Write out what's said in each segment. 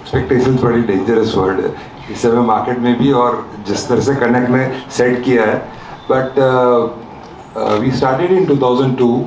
Expectations बड़ी dangerous word है इस समय मार्केट में भी, और जिस तरह से कनेक्ट ने सेट किया है. But we started in 2002.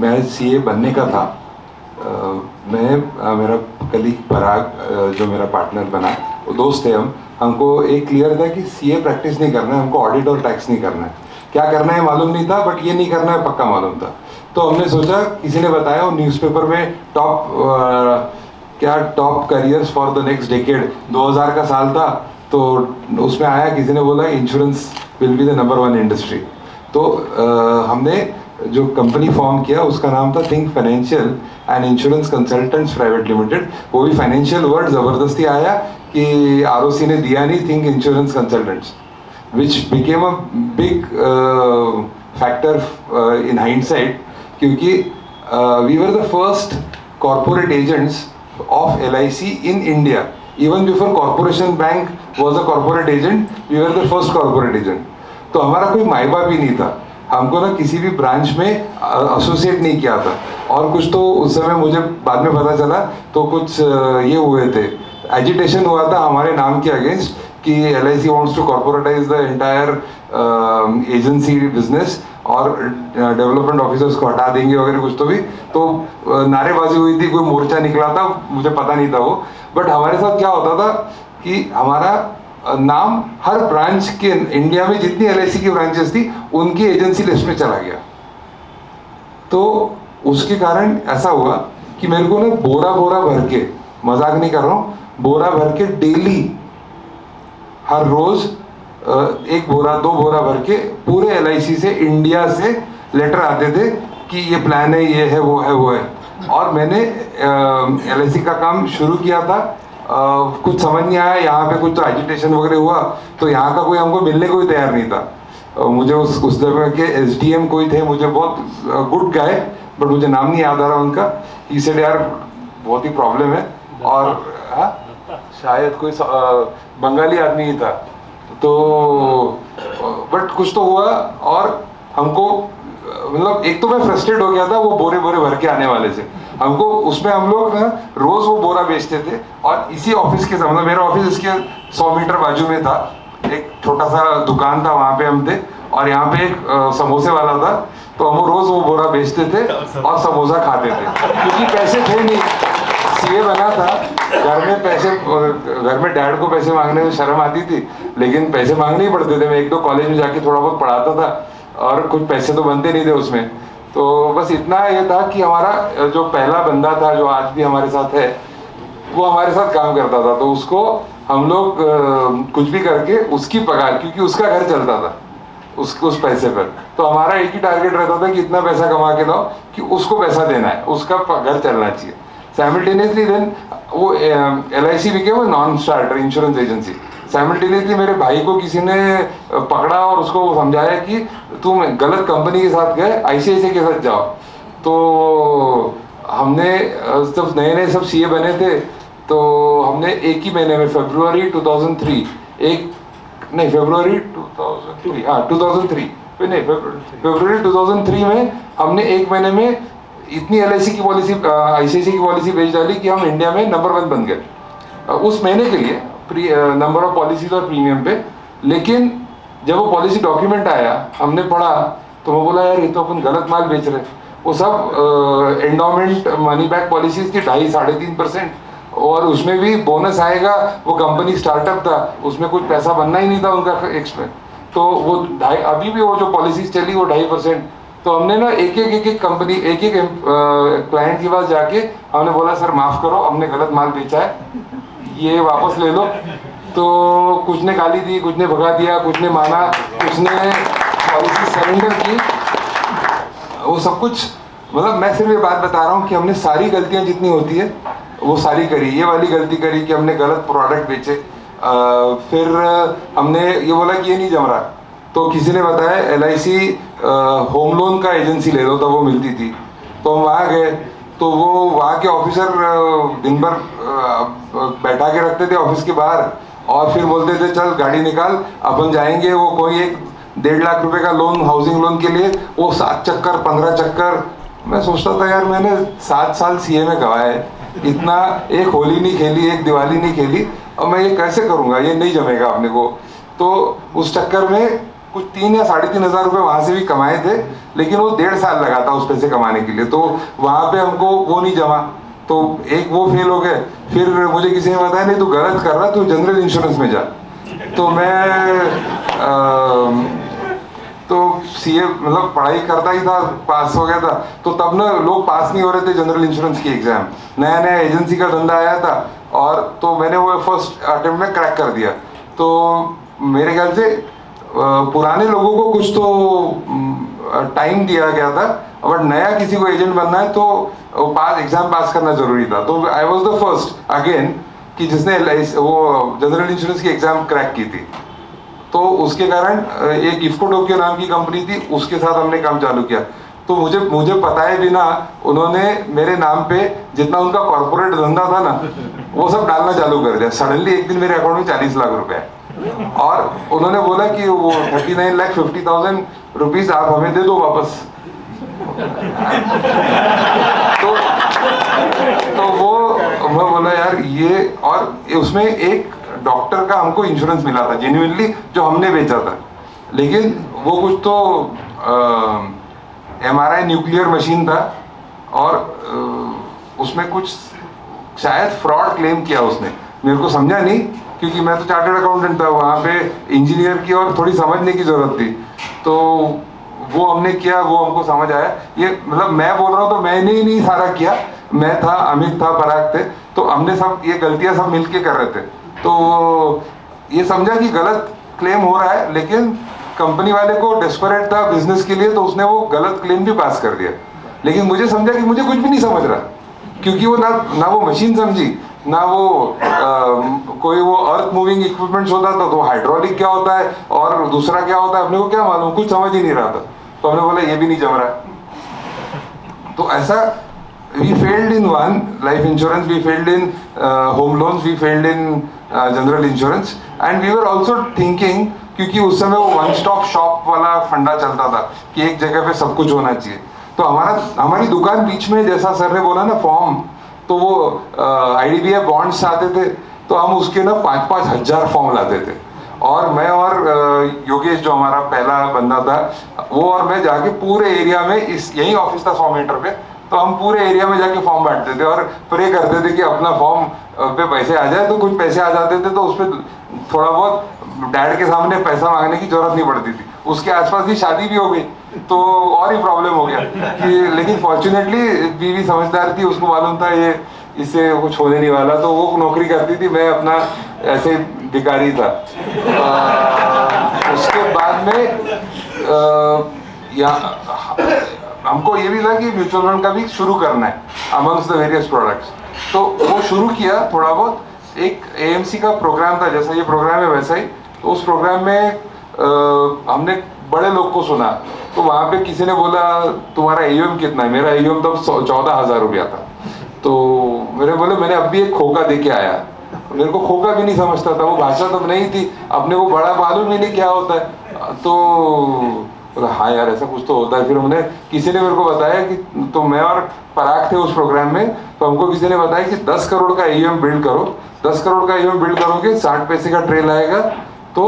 मैं सीए बनने का था. मैं मेरा कलीग पराग जो मेरा पार्टनर बना, वो दोस्त थे हमको एक क्लियर था कि सीए प्रैक्टिस नहीं करना है, हमको ऑडिट और टैक्स नहीं करना है. क्या करना है मालूम नहीं था, बट ये नहीं करना है पक्का मालूम था. तो हमने सोचा, किसी ने बताया वो न्यूज़पेपर में top careers for the next decade 2000 का साल था, तो उसमें आया, किसी ने बोला insurance will be the number 1 industry. तो हमने जो कंपनी फॉर्म किया उसका नाम था think financial and insurance consultants private limited. वो भी फाइनेंशियल वर्ड ज़बरदस्ती आया कि आरओसी ने दिया नहीं, think insurance consultants, which became a big factor in hindsight, क्योंकि we were the first corporate agents of LIC in India. Even before Corporation Bank was a corporate agent, we were the first corporate agent. तो हमारा कोई माई बाप ही नहीं था, हमको ना किसी भी ब्रांच में एसोसिएट नहीं किया था. और कुछ तो उस समय मुझे बाद में पता चला, तो कुछ ये हुए थे, एजिटेशन हुआ था हमारे नाम के अगेंस्ट कि LIC wants to corporatize the entire agency business और डेवलपमेंट ऑफिसर्स को हटा देंगे वगैरह कुछ. तो भी तो नारेबाजी हुई थी, कोई मोर्चा निकला था, मुझे पता नहीं था वो. बट हमारे साथ क्या होता था कि हमारा नाम हर ब्रांच के, इंडिया में जितनी LIC की ब्रांचेस थी उनकी एजेंसी लिस्ट में चला गया. तो उसके कारण ऐसा हुआ कि मेरे को ना बोरा बोरा भर के, मजाक नहीं कर रहा हूँ, बोरा भर के डेली हर रोज 1 बोरा 2 बोरा भर के पूरे LIC से, इंडिया से लेटर आते थे कि ये प्लान है, ये है, वो है, वो है. और मैंने LIC का काम शुरू किया था. कुछ समझ नहीं आया, यहाँ पे कुछ तो एजिटेशन वगैरह हुआ, तो यहाँ का कोई हमको मिलने को भी तैयार नहीं था. मुझे उस जगह के SDM कोई थे, मुझे बहुत गुड गाय, बट मुझे नाम नहीं याद आ रहा उनका. ही सेड यार बहुत ही प्रॉब्लम है, और शायद कोई बंगाली आदमी ही था. तो बट कुछ तो हुआ, और हमको मतलब एक तो मैं फ्रस्ट्रेट हो गया था वो बोरे बोरे भर के आने वाले से. हमको उसमें हम लोग ना रोज वो बोरा बेचते थे, और इसी ऑफिस के मतलब मेरा ऑफिस इसके 100 मीटर बाजू में था. एक छोटा सा दुकान था, वहाँ पे हम थे, और यहाँ पे एक समोसे वाला था. तो हम रोज वो बोरा बेचते थे और समोसा खाते थे, क्योंकि पैसे थे नहीं. सीए बना था, घर में डैड को पैसे मांगने में शर्म आती थी, लेकिन पैसे मांगने ही पड़ते थे. मैं 1-2 कॉलेज में जाके थोड़ा बहुत पढ़ाता था, और कुछ पैसे तो बनते नहीं थे उसमें. तो बस इतना ये था कि हमारा जो पहला बंदा था, जो आज भी हमारे साथ है, वो हमारे साथ काम करता था. तो उसको हम लोग कुछ भी करके उसकी पगार, क्योंकि उसका घर चलता था उस पैसे पर, तो हमारा एक ही टारगेट रहता था कि इतना पैसा कमा के लाओ कि उसको पैसा देना है, उसका घर चलना चाहिए. साइमल्टेनियसली देन वो LIC became a non starter insurance agency. Simultaneously मेरे भाई को किसी ने पकड़ा और उसको समझाया कि तुम गलत कंपनी के साथ गए, ICICI के साथ जाओ. तो हमने जब नए नए सब सीए बने थे, तो हमने एक ही महीने में फरवरी 2003 में हमने एक महीने में इतनी LIC की पॉलिसी, ICICI की पॉलिसी बेच डाली कि हम इंडिया में नंबर 1 बन गए उस महीने के लिए, नंबर ऑफ पॉलिसीज और प्रीमियम पे. लेकिन जब वो पॉलिसी डॉक्यूमेंट आया, हमने पढ़ा, तो मैं बोला यार ये तो अपन गलत माल बेच रहे. वो सब एंडोमेंट मनी बैक पॉलिसीज थी 2.5-3.5%, और उसमें भी बोनस आएगा. वो कंपनी स्टार्टअप था, उसमें कुछ पैसा बनना ही नहीं था उनका एक्सपेंस. तो वो अभी भी वो जो पॉलिसीज चली वो 2.5%. तो हमने ना एक कंपनी, एक क्लाइंट के पास जाके हमने बोला सर माफ़ करो, हमने गलत माल बेचा है, ये वापस ले लो. तो कुछ ने गाली दी, कुछ ने भगा दिया, कुछ ने माना, कुछ ने पॉलिसी सरेंडर की. वो सब कुछ, मतलब मैं सिर्फ ये बात बता रहा हूँ कि हमने सारी गलतियाँ जितनी होती है वो सारी करी. ये वाली गलती करी कि हमने गलत प्रोडक्ट बेचे. फिर हमने ये बोला कि ये नहीं जम रहा, तो किसी ने बताया LIC होम लोन का एजेंसी ले लो, तो वो मिलती थी. तो हम वहाँ गए, तो वो वहाँ के ऑफिसर दिन भर बैठा के रखते थे ऑफिस के बाहर, और फिर बोलते थे चल गाड़ी निकाल अपन जाएंगे. वो कोई एक 1.5 लाख रुपए का लोन, हाउसिंग लोन के लिए, वो 7 चक्कर 15 चक्कर. मैं सोचता था यार मैंने 7 साल सीए में गवाए, इतना, एक होली नहीं खेली, एक दिवाली नहीं खेली, और मैं ये कैसे करूँगा, ये नहीं जमेगा अपने को। तो उस चक्कर में कुछ 3 या 3,500 रुपये वहाँ से भी कमाए थे, लेकिन वो 1.5 साल लगा था उस पैसे कमाने के लिए, तो वहाँ पे हमको वो नहीं जमा, तो एक वो फेल हो गए। फिर मुझे किसी ने बताया नहीं तू गलत कर रहा, तू जनरल इंश्योरेंस में जा। तो मैं तो सीए मतलब पढ़ाई करता ही था, पास हो गया था, तो तब ना लोग पास नहीं हो रहे थे जनरल इंश्योरेंस की एग्जाम, नया नया एजेंसी का धंधा आया था, और तो मैंने वो फर्स्ट अटेम्प्ट में क्रैक कर दिया। तो मेरे ख्याल से पुराने लोगों को कुछ तो टाइम दिया गया था, बट नया किसी को एजेंट बनना है तो एग्जाम पास करना जरूरी था। तो I was the first again कि जिसने वो जनरल इंश्योरेंस की एग्जाम क्रैक की थी। तो उसके कारण एक इफ्को टोक्यो नाम की कंपनी थी, उसके साथ हमने काम चालू किया। तो मुझे पता है बिना उन्होंने मेरे नाम पे जितना उनका कॉर्पोरेट धंधा था ना, वो सब डालना चालू कर दिया। सडनली एक दिन मेरे अकाउंट में 40 लाख रुपए है, और उन्होंने बोला कि वो 39,50,000 रुपीज आप हमें दे दो वापस। तो वो मैं बोला यार ये, और उसमें एक डॉक्टर का हमको इंश्योरेंस मिला था जेन्युइनली, जो हमने बेचा था, लेकिन वो कुछ तो MRI न्यूक्लियर मशीन था, और उसमें कुछ शायद फ्रॉड क्लेम किया उसने, मेरे को समझा नहीं क्योंकि मैं तो चार्टर्ड अकाउंटेंट था, वहाँ पे इंजीनियर की और थोड़ी समझने की जरूरत थी। तो वो हमने किया, वो हमको समझ आया। ये मतलब मैं बोल रहा हूँ तो मैंने ही नहीं सारा किया, मैं था, अमित था, पराग थे, तो हमने सब ये गलतियां सब मिलके कर रहे थे। तो ये समझा कि गलत क्लेम हो रहा है, लेकिन कंपनी वाले को डेस्परेट था बिजनेस के लिए, तो उसने वो गलत क्लेम भी पास कर दिया। लेकिन मुझे समझा कि मुझे कुछ भी नहीं समझ रहा, क्योंकि वो ना वो मशीन समझी, ना वो कोई वो अर्थ मूविंग इक्विपमेंट्स होता था, तो हाइड्रोलिक क्या होता है और दूसरा क्या होता है अपने को क्या मालूम, कुछ समझ ही नहीं रहा था। तो हमने बोला ये भी नहीं जम रहा। तो ऐसा we failed in one life insurance, we failed in home loans, we failed in general insurance, and we were also thinking, क्योंकि उस समय वो वन स्टॉप शॉप वाला फंडा चलता था कि एक जगह पे सब कुछ होना चाहिए। तो हमारी दुकान बीच में, जैसा सर ने बोला ना फॉर्म, तो वो IDBI बॉन्ड्स आते थे, तो हम उसके ना 5-5 हजार फॉर्म लाते थे, और मैं और योगेश जो हमारा पहला बंदा था, वो और मैं जाके पूरे एरिया में, यही ऑफिस था 100 मीटर पे, तो हम पूरे एरिया में जाके फॉर्म बांटते थे और प्रे करते थे कि अपना फॉर्म पे पैसे आ जाए। तो कुछ पैसे आ जाते थे तो उस पर थोड़ा बहुत डैड के सामने पैसा मांगने की जरूरत नहीं पड़ती थी। उसके आसपास ही शादी भी हो गई तो और ही प्रॉब्लम हो गया कि, लेकिन फॉर्चुनेटली बीवी समझदार थी, उसको मालूम था ये इससे कुछ होने नहीं वाला, तो वो नौकरी करती थी, मैं अपना ऐसे भिखारी था। उसके बाद में हमको ये भी था कि म्यूचुअल फंड का भी शुरू करना है अमंग्स द वेरियस प्रोडक्ट्स। तो वो शुरू किया थोड़ा बहुत, एक AMC का प्रोग्राम था, जैसा ये प्रोग्राम है वैसा ही। तो उस प्रोग्राम में हमने बड़े लोग को सुना, तो वहाँ पे किसी ने बोला तुम्हारा AUM कितना है? मेरा AUM तब 14,000 रुपया था। तो मेरे बोले मैंने अभी एक खोखा दे के आया। मेरे को खोखा भी नहीं समझता था, वो भाषा तब नहीं थी, अपने को बड़ा मालूम ही नहीं क्या होता है। तो बोला हाँ यार ऐसा कुछ तो होता है। फिर हमने, किसी ने मेरे को बताया कि, तो मैं और पराग थे उस प्रोग्राम में, तो हमको किसी ने बताया कि 10 करोड़ का AUM बिल्ड करो, 10 करोड़ का AUM बिल्ड करोगे, 60 पैसे का ट्रेल आएगा, तो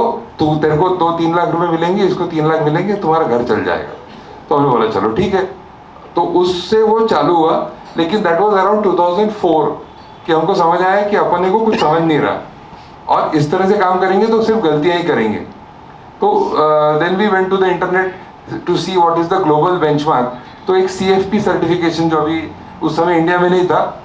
तेरे को 2-3 लाख रुपए मिलेंगे, इसको 3 लाख मिलेंगे, तुम्हारा घर चल जाएगा। तो हमने बोला चलो ठीक है। तो उससे वो चालू हुआ, लेकिन दैट वाज अराउंड 2004 कि हमको समझ आया कि अपने को कुछ समझ नहीं रहा, और इस तरह से काम करेंगे तो सिर्फ गलतियां ही करेंगे। तो then we went to the internet to see what is the global benchmark. तो एक CFP सर्टिफिकेशन जो अभी उस समय इंडिया में नहीं था,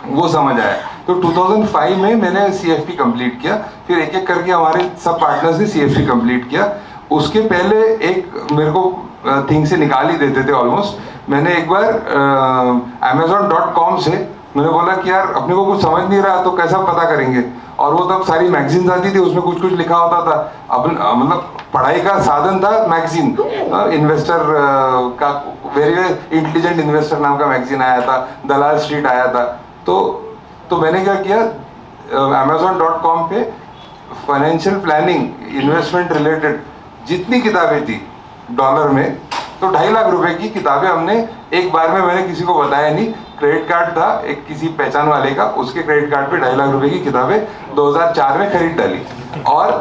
वो समझ आया। तो 2005 में मैंने CFP कंप्लीट किया, फिर एक एक करके हमारे सब पार्टनर्स ने CFP कंप्लीट किया। उसके पहले एक मेरे को थिंग से निकाल ही देते थे ऑलमोस्ट। मैंने एक बार Amazon.com से मैंने बोला कि यार अपने को कुछ समझ नहीं रहा तो कैसा पता करेंगे, और वो तब सारी मैगजीन्स आती थी, उसमें कुछ कुछ लिखा होता था। अपन मतलब पढ़ाई का साधन था मैगजीन, इन्वेस्टर का वेरी इंटेलिजेंट इन्वेस्टर नाम का मैगजीन आया था, दलाल स्ट्रीट आया था। तो मैंने क्या किया, Amazon.com पे फाइनेंशियल प्लानिंग, इन्वेस्टमेंट रिलेटेड जितनी किताबें थी डॉलर में, तो 2.5 लाख रुपए की किताबें हमने एक बार में, मैंने किसी को बताया नहीं, क्रेडिट कार्ड था एक किसी पहचान वाले का, उसके क्रेडिट कार्ड पे 2.5 लाख रुपए की किताबें 2004 में खरीद डाली। और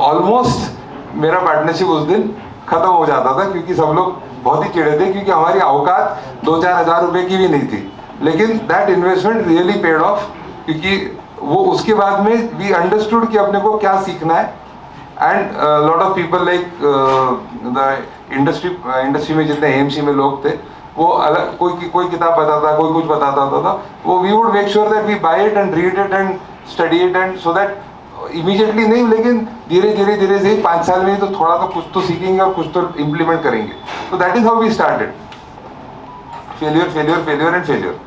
ऑलमोस्ट मेरा पार्टनरशिप उस दिन खत्म हो जाता था, क्योंकि सब लोग बहुत ही चिढ़े थे, क्योंकि हमारी औकात 2-4 हज़ार रुपए की भी नहीं थी। लेकिन that investment really paid of, क्योंकि वो उसके बाद में वी अंडरस्टूड कि अपने को क्या सीखना है। And lot of people like the industry में जितने एएमसी में लोग थे, वो अलग कोई किताब बताता, कोई कुछ बताता था, वो we would make sure that we buy it and read it and study it, and so that immediately नहीं, लेकिन धीरे से 5 साल में तो थोड़ा तो कुछ तो सीखेंगे और कुछ तो इम्प्लीमेंट करेंगे। तो that is how we started. Failure and failure.